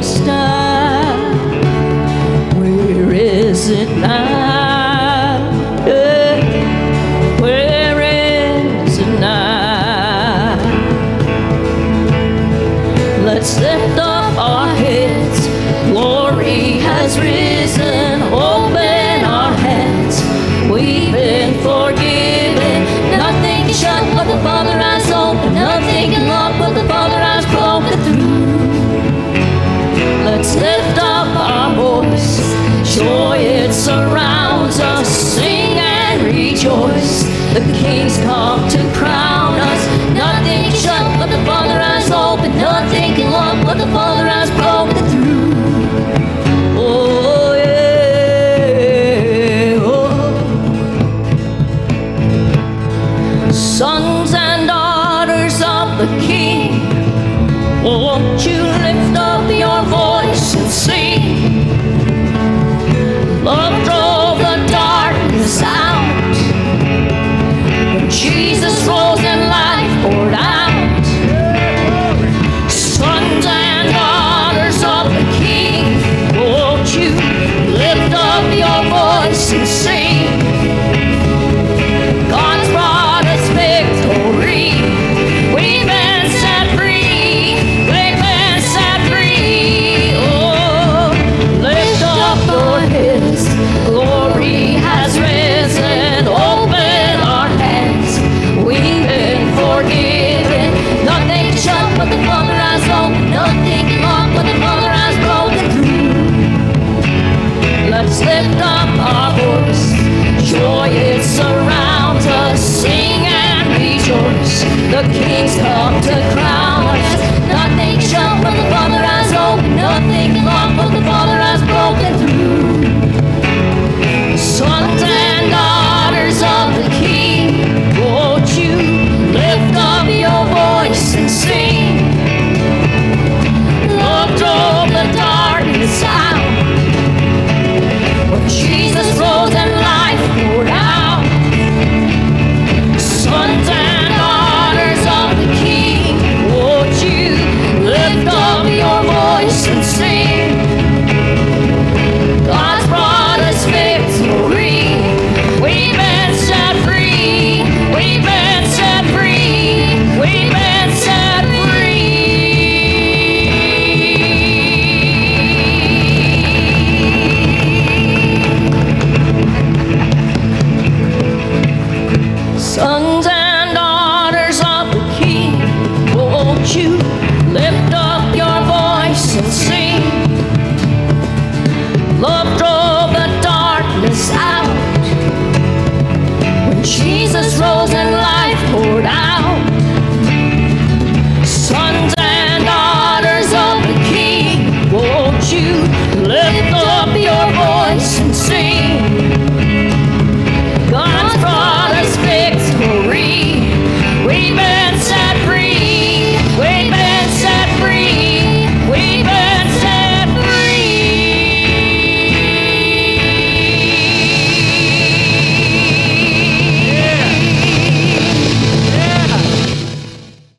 star. Where is it now? Where is it now? Let's lift up our heads. Glory has risen. Open our hands. We've been forgiven. Nothing can shut what the Father has opened. Nothing can lock what the Father has broken through. Let's lift up our voice. Joy, it surrounds us. Sing and rejoice. The King's come to crown us. Nothing can shut what the Father has opened. Nothing can lock what the Father has broken through. Oh, yeah. Oh. Sons and daughters of the King, won't you lift up your voice and sing? Love drove the darkness out. When Jesus rose and life poured out. Sons and daughters of the King, won't you lift up your voice and sing? God's brought us victory. We've been set free. We've been set free. Oh, lift up your heads. Glory has risen. Open our hands. We've been forgiven. Nothing can shut what the Father has opened. Nothing can lock what the Father has broken through. Let's lift up our voice. Joy, it surrounds us. Sing and rejoice. The King's come to crown us. Nothing can shut what the Father has opened. Nothing can lock what the Father has broken through. Sons and daughters of the King, won't you lift up your voice and sing? Love drove the darkness out. When Jesus rose and life poured out. Sons and daughters of the King, won't you lift up your voice and sing? God's brought us victory. We've been set free. We've been set free. We've been set free. Sons and daughters of the King, won't you